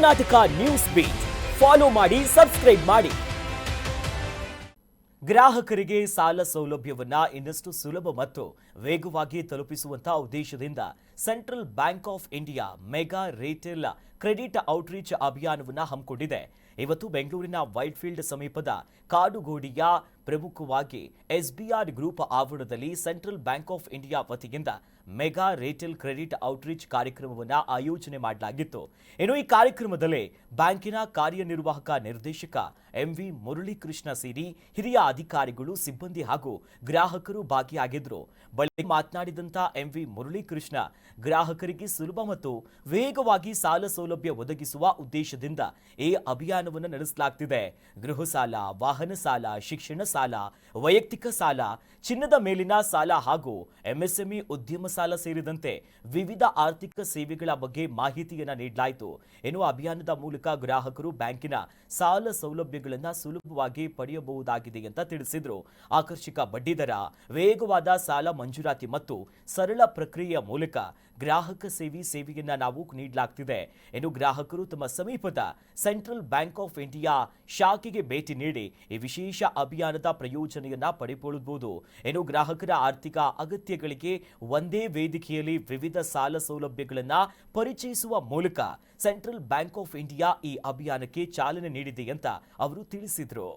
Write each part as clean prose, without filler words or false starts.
Karnataka News Beat follow ಮಾಡಿ, subscribe ಮಾಡಿ. ಗ್ರಾಹಕರಿಗೆ ಸಾಲ ಸೌಲಭ್ಯವನ್ನ ಇನ್ನಷ್ಟು ಸುಲಭ ಮತ್ತು ವೇಗವಾಗಿ ತಲುಪಿಸುವಂತಹ ಉದ್ದೇಶದಿಂದ central bank of India mega retail credit outreach ಅಭಿಯಾನವನ್ನು ಹಮ್ಮಿಕೊಂಡಿದೆ. ಇವತ್ತು ಬೆಂಗಳೂರಿನ ವೈಟ್ಫೀಲ್ಡ್ ಸಮೀಪದ ಕಾಡುಗೋಡಿಯ ಪ್ರಮುಖವಾಗಿ ಎಸ್ಬಿಆರ್ ಗ್ರೂಪ್ ಆವರಣದಲ್ಲಿ ಸೆಂಟ್ರಲ್ ಬ್ಯಾಂಕ್ ಆಫ್ ಇಂಡಿಯಾ ವತಿಯಿಂದ ಮೆಗಾ ರಿಟೇಲ್ ಕ್ರೆಡಿಟ್ ಔಟ್ರೀಚ್ ಕಾರ್ಯಕ್ರಮವನ್ನು ಆಯೋಜನೆ ಮಾಡಲಾಗಿತ್ತು. ಇನ್ನು ಈ ಕಾರ್ಯಕ್ರಮದಲ್ಲಿ ಬ್ಯಾಂಕಿನ ಕಾರ್ಯನಿರ್ವಾಹಕ ನಿರ್ದೇಶಕ ಎಂವಿ ಮುರಳೀಕೃಷ್ಣ ಸೇರಿ ಹಿರಿಯ ಅಧಿಕಾರಿಗಳು, ಸಿಬ್ಬಂದಿ ಹಾಗೂ ಗ್ರಾಹಕರು ಭಾಗಿಯಾಗಿದ್ದರು. ಬಳಿಕ ಮಾತನಾಡಿದಂತ ಎಂವಿ ಮುರಳೀಕೃಷ್ಣ, ಗ್ರಾಹಕರಿಗೆ ಸುಲಭ ಮತ್ತು ವೇಗವಾಗಿ ಸಾಲ ಸೌಲಭ್ಯ ಒದಗಿಸುವ ಉದ್ದೇಶದಿಂದ ಈ ಅಭಿಯಾನವನ್ನು ನಡೆಸಲಾಗುತ್ತಿದೆ. ಗೃಹ ಸಾಲ, ವಾಹನ ಸಾಲ, ಶಿಕ್ಷಣ ಸಾಲ, ವೈಯಕ್ತಿಕ ಸಾಲ, ಚಿನ್ನದ ಮೇಲಿನ ಸಾಲ ಹಾಗೂ ಎಂಎಸ್ಎಂಇ ಉದ್ಯಮ ಸಾಲ ಸೇರಿದಂತೆ ವಿವಿಧ ಆರ್ಥಿಕ ಸೇವೆಗಳ ಬಗ್ಗೆ ಮಾಹಿತಿಯನ್ನು ನೀಡಲಾಯಿತು. ಇನ್ನು ಅಭಿಯಾನದ ಮೂಲಕ ಗ್ರಾಹಕರು ಬ್ಯಾಂಕಿನ ಸಾಲ ಸೌಲಭ್ಯಗಳನ್ನು ಸುಲಭವಾಗಿ ಪಡೆಯಬಹುದಾಗಿದೆ ಅಂತ ತಿಳಿಸಿದರು. ಆಕರ್ಷಕ ಬಡ್ಡಿದರ, ವೇಗವಾದ ಸಾಲ ಮಂಜೂರಾತಿ ಮತ್ತು ಸರಳ ಪ್ರಕ್ರಿಯೆಯ ಮೂಲಕ ಗ್ರಾಹಕ ಸೇವೆಯನ್ನ ನಾವು ನೀಡಲಾಗ್ತಿದೆ. ಇನ್ನು ಗ್ರಾಹಕರು ತಮ್ಮ ಸಮೀಪದ ಸೆಂಟ್ರಲ್ ಬ್ಯಾಂಕ್ ಆಫ್ ಇಂಡಿಯಾ ಶಾಖೆಗೆ ಭೇಟಿ ನೀಡಿ ಈ ವಿಶೇಷ ಅಭಿಯಾನದ ಪ್ರಯೋಜನೆಯನ್ನ ಪಡೆದುಕೊಳ್ಳಬಹುದು. ಇನ್ನು ಗ್ರಾಹಕರ ಆರ್ಥಿಕ ಅಗತ್ಯಗಳಿಗೆ ಒಂದೇ ವೇದಿಕೆಯಲ್ಲಿ ವಿವಿಧ ಸಾಲ ಸೌಲಭ್ಯಗಳನ್ನು ಪರಿಚಯಿಸುವ ಮೂಲಕ ಸೆಂಟ್ರಲ್ ಬ್ಯಾಂಕ್ ಆಫ್ ಇಂಡಿಯಾ ಈ ಅಭಿಯಾನಕ್ಕೆ ಚಾಲನೆ ನೀಡಿದೆ ಅಂತ ಅವರು ತಿಳಿಸಿದರು.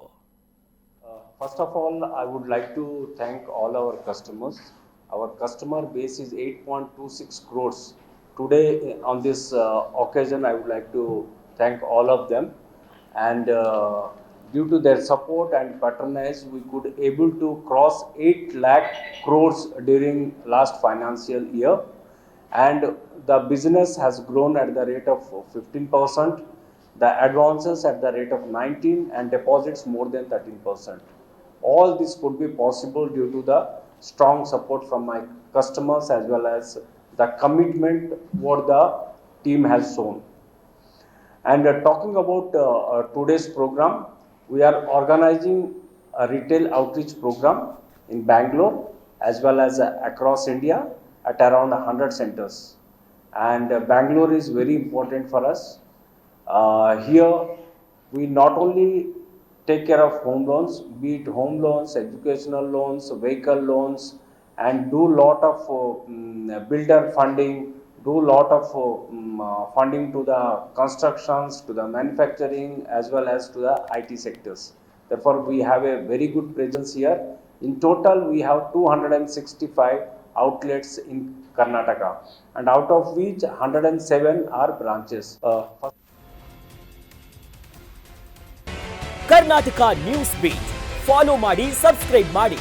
First of all, I would like to thank all our customers. Our customer base is 8.26 crores. Today, on this occasion, I would like to thank all of them. And due to their support and patronage, we could able to cross 8 lakh crores during last financial year. And the business has grown at the rate of 15%, the advances at the rate of 19%, and deposits more than 13%. All this could be possible due to the strong support from my customers as well as the commitment what the team has shown. And talking about today's program, we are organizing a retail outreach program in Bangalore as well as across India at around 100 centers. And Bangalore is very important for us. Here we not only take care of home loans, be it home loans, educational loans, vehicle loans, and do lot of builder funding, do lot of funding to the constructions, to the manufacturing, as well as to the IT sectors. Therefore, we have a very good presence here. In total, we have 265 outlets in Karnataka, and out of which 107 are branches. Karnataka News Beat follow ಮಾಡಿ, subscribe ಮಾಡಿ.